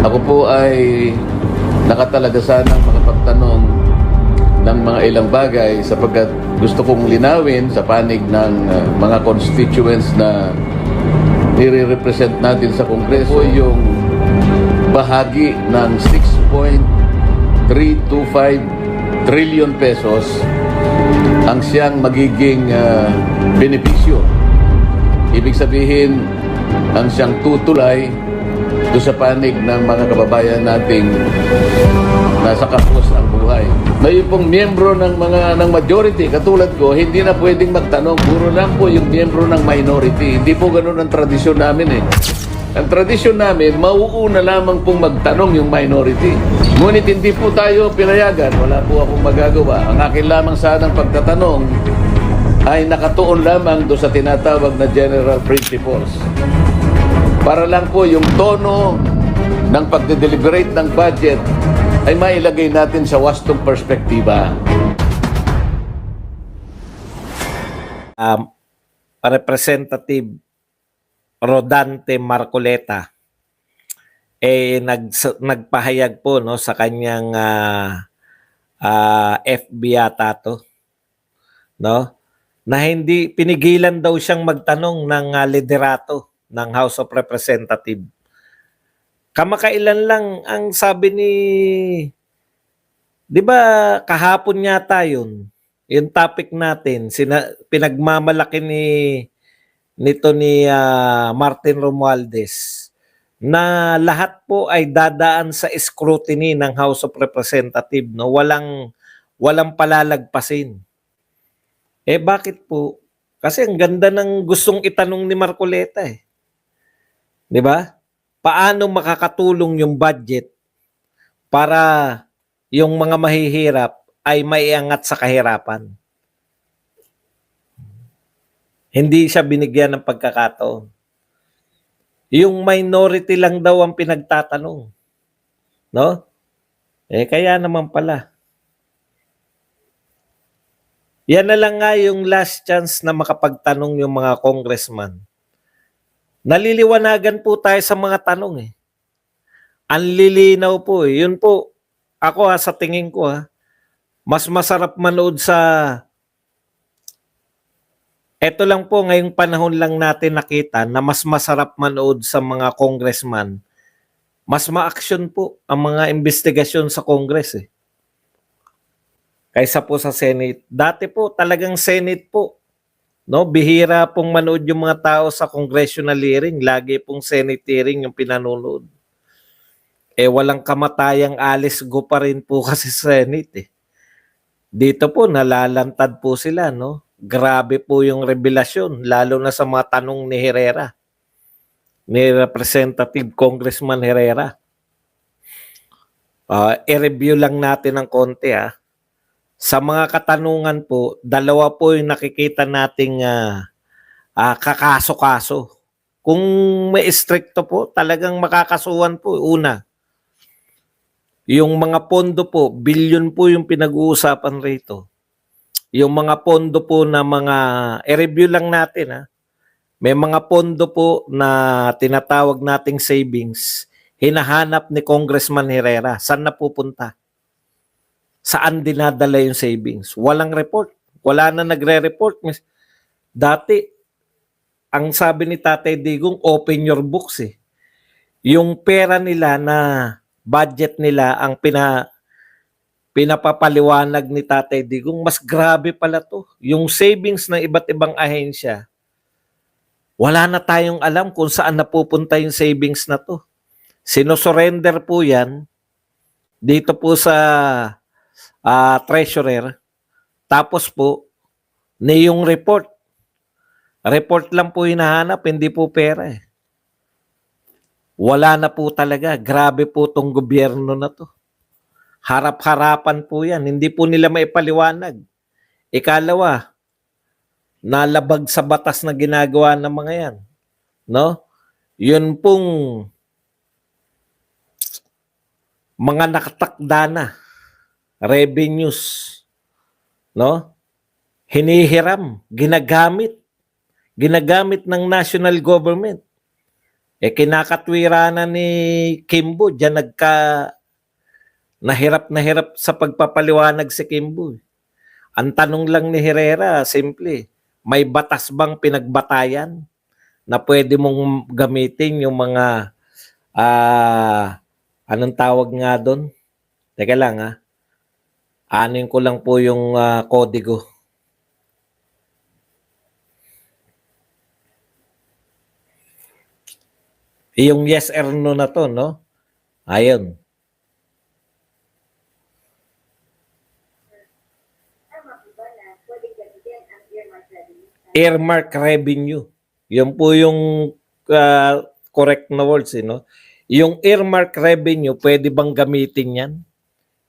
Ako po ay nakatalaga sanang makapagtanong ng mga ilang bagay sapagkat gusto kong linawin sa panig ng mga constituents na nire-represent natin sa Kongreso yung bahagi ng 6.325 trillion pesos ang siyang magiging benepisyo. Ibig sabihin, ang siyang tutulay do sa panig ng mga kababayan nating nasa kapos ang buhay. May pong miyembro ng majority katulad ko, hindi na pwedeng magtanong. Puro lang po yung miyembro ng minority. Hindi po ganoon ang tradisyon namin eh. Ang tradisyon namin, mauuna lamang pong magtanong yung minority. Ngunit hindi po tayo pinayagan. Wala po akong magagawa. Ang akin lamang sanang pagtatanong ay nakatuon lamang do sa tinatawag na general principles. Para lang po yung tono ng pagde-deliberate ng budget ay mailagay natin sa wastong perspektiba. Representative Rodante Marcoleta nagpahayag po no sa kanyang FB yata to, no, na hindi pinigilan daw siyang magtanong ng liderato ng House of Representatives. Kamakailan lang ang sabi ni, di ba kahapon yata yun, yung topic natin, pinagmamalaki nito ni Martin Romualdez na lahat po ay dadaan sa scrutiny ng House of Representatives, no? Walang palalagpasin. Bakit po? Kasi ang ganda ng gustong itanong ni Marcoleta eh. 'Di ba? Paano makakatulong yung budget para yung mga mahihirap ay maiangat sa kahirapan? Hindi siya binigyan ng pagkakataon. Yung minority lang daw ang pinagtatanong. No? Kaya naman pala. Yan na lang nga yung last chance na makapagtanong yung mga congressman. Naliliwanagan po tayo sa mga tanong eh. Ang lilinaw po eh. Yun po, ako sa tingin ko mas masarap manood sa... Ito lang po, ngayong panahon lang natin nakita na mas masarap manood sa mga congressman. Mas ma-action po ang mga investigasyon sa Congress eh. Kaysa po sa Senate. Dati po, talagang Senate po. No, bihira pong manood yung mga tao sa congressional hearing. Lagi pong Senate hearing yung pinanonood. Walang kamatayang alis go pa rin po kasi Senate eh. Dito po, nalalantad po sila, no? Grabe po yung revelasyon, lalo na sa mga tanong ni Herrera. Ni Representative Congressman Herrera. I-review lang natin ng konti Sa mga katanungan po, dalawa po yung nakikita nating kakaso-kaso. Kung may stricto po, talagang makakasuhan po. Una, yung mga pondo po, bilyon po yung pinag-uusapan rito. Yung mga pondo po na i-review lang natin May mga pondo po na tinatawag nating savings, hinahanap ni Congressman Herrera. Saan napupunta? Saan dinadala yung savings? Walang report. Wala na nagre-report. Dati, ang sabi ni Tatay Digong, open your books eh. Yung pera nila na budget nila ang pinapapaliwanag ni Tatay Digong, mas grabe pala to. Yung savings ng iba't ibang ahensya, wala na tayong alam kung saan napupunta yung savings na to. Sino-surrender po yan dito po sa treasurer. Tapos po, yung report. Report lang po hinahanap, hindi po pera eh. Wala na po talaga. Grabe po tong gobyerno na to. Harap-harapan po yan. Hindi po nila maipaliwanag. Ikalawa, nalabag sa batas na ginagawa ng mga yan. No? Yun pong mga nakatakda na revenues, no? Hinihiram, ginagamit ng national government Kinakatwira na ni Kimbo, diyan na hirap sa pagpapaliwanag si Kimbo. Ang tanong lang ni Herrera, simple, may batas bang pinagbatayan na pwede mong gamitin yung mga, anong tawag nga doon? Teka lang anin ko lang po yung kodigo. Yung yes or no na to, no? Ayun. Earmark revenue. Yun po yung correct na words, no? Yung earmark revenue, pwede bang gamitin yan?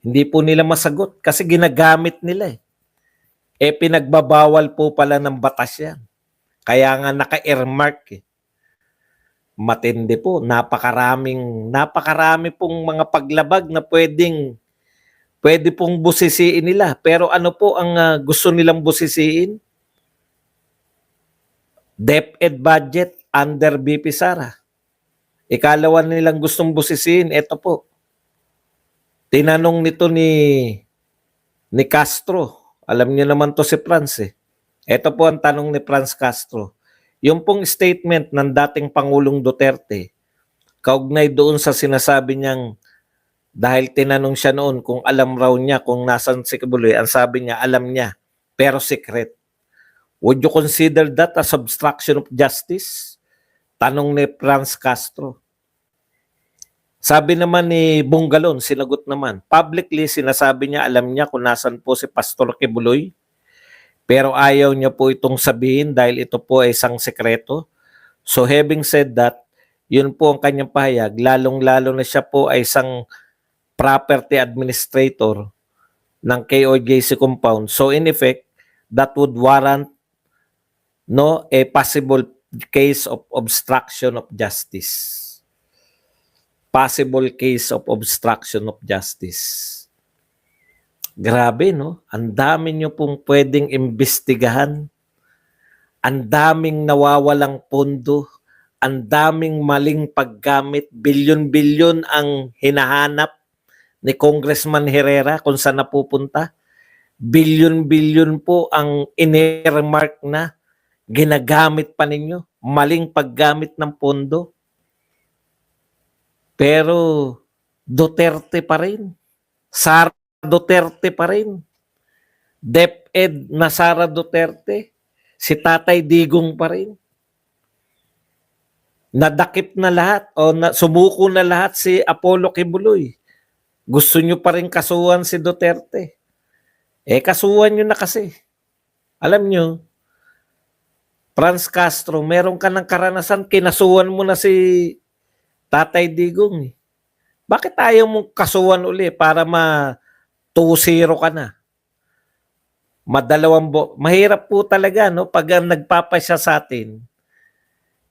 Hindi po nila masagot kasi ginagamit nila pinagbabawal po pala ng batas yan. Kaya nga naka-earmark Matindi po. Napakarami pong mga paglabag na pwede pong busisiin nila. Pero ano po ang gusto nilang busisiin? DepEd budget under BP Sara. Ikalawa nilang gustong busisiin, ito po. Tinanong nito ni Castro. Alam niyo naman to si Franz Ito po ang tanong ni Franz Castro. Yung pong statement ng dating Pangulong Duterte, kaugnay doon sa sinasabi niyang dahil tinanong siya noon kung alam raw niya kung nasan si Kibuloy, ang sabi niya alam niya, pero secret. Would you consider that as obstruction of justice? Tanong ni Franz Castro. Sabi naman ni Bungalon, sinagot naman, publicly sinasabi niya alam niya kung nasan po si Pastor Kibuloy, pero ayaw niya po itong sabihin dahil ito po ay isang sekreto. So having said that, yun po ang kanyang pahayag, lalong-lalo na siya po ay isang property administrator ng KOJC compound. So in effect, that would warrant a possible case of obstruction of justice. Possible case of obstruction of justice. Grabe, no? Ang dami nyo pong pwedeng imbestigahan. Ang daming nawawalang pondo. Ang daming maling paggamit. Bilyon-bilyon ang hinahanap ni Congressman Herrera kung saan napupunta. Bilyon-bilyon po ang in-earmark na ginagamit pa ninyo. Maling paggamit ng pondo. Pero Duterte pa rin. Sara Duterte pa rin. DepEd na Sara Duterte. Si Tatay Digong pa rin. Nadakip na lahat sumuko na lahat si Apollo Kibuloy. Gusto nyo pa rin kasuhan si Duterte. Kasuhan nyo na kasi. Alam nyo, Franz Castro, meron ka ng karanasan, kinasuhan mo na si Tatay Digong. Bakit ayaw mong kasuhan uli para 2-0 ka na? Mahirap po talaga, no? Pag nagpapasya sa atin,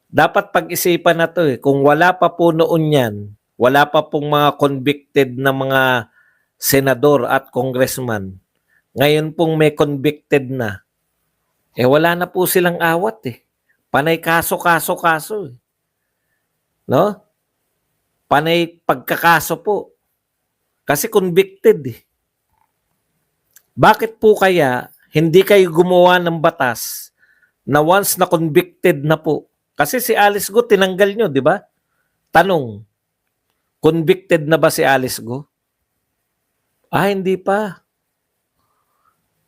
dapat pag-isipan na to Kung wala pa po noon yan, wala pa pong mga convicted na mga senador at congressman. Ngayon pong may convicted na. Wala na po silang awat Panay kaso. No? Panay pagkakaso po. Kasi convicted Bakit po kaya hindi kayo gumawa ng batas na once na convicted na po? Kasi si Alice Go tinanggal nyo, di ba? Tanong, convicted na ba si Alice Go? Hindi pa.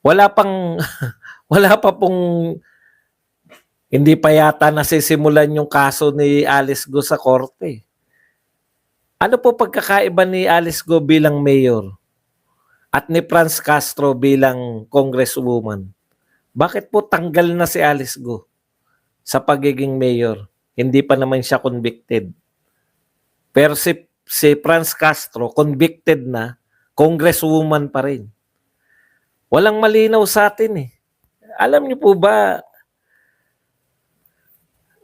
Wala pa pong hindi pa yata nasisimulan yung kaso ni Alice Go sa korte. Ano po pagkakaiba ni Alice Go bilang mayor at ni Franz Castro bilang congresswoman? Bakit po tanggal na si Alice Go sa pagiging mayor? Hindi pa naman siya convicted. Pero si Franz Castro convicted na, congresswoman pa rin. Walang malinaw sa atin Alam niyo po ba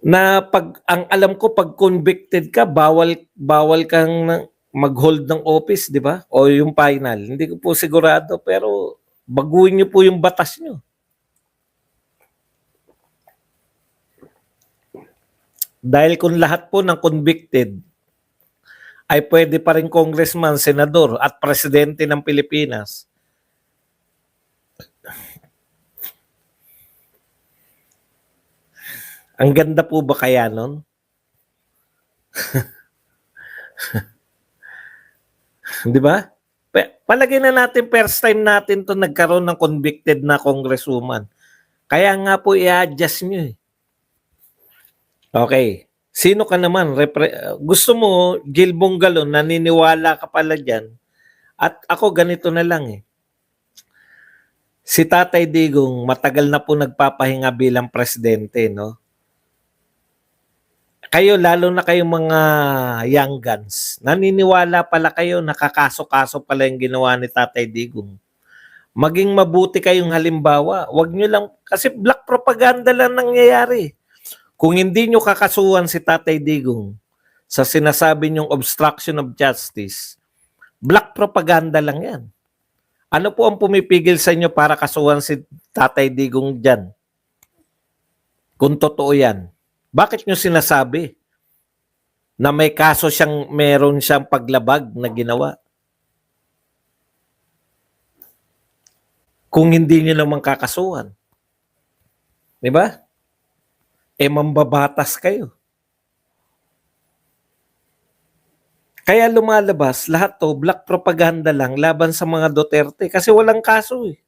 na ang alam ko pag convicted ka, bawal kang mag-hold ng office, di ba? O yung final. Hindi ko po sigurado, pero baguhin niyo po yung batas niyo. Dahil kung lahat po ng convicted ay pwede pa rin congressman, senador at presidente ng Pilipinas, ang ganda po ba kaya nun? Di ba? Palagay na natin first time natin to nagkaroon ng convicted na congresswoman. Kaya nga po i-adjust nyo eh. Okay. Sino ka naman? Gusto mo, Gil Bongalon, naniniwala ka pala dyan. At ako ganito na lang eh. Si Tatay Digong matagal na po nagpapahinga bilang presidente, no? Kayo, lalo na kayong mga young guns, naniniwala pala kayo, nakakaso-kaso pala yung ginawa ni Tatay Digong. Maging mabuti kayong halimbawa. Huwag nyo lang, kasi black propaganda lang nangyayari. Kung hindi nyo kakasuhan si Tatay Digong sa sinasabi nyong obstruction of justice, black propaganda lang yan. Ano po ang pumipigil sa inyo para kasuhan si Tatay Digong dyan? Kung totoo yan. Bakit nyo sinasabi na may kaso siyang, meron siyang paglabag na ginawa? Kung hindi nyo naman kakasuhan. Di ba? Mambabatas kayo. Kaya lumalabas, lahat to, black propaganda lang laban sa mga Duterte kasi walang kaso eh.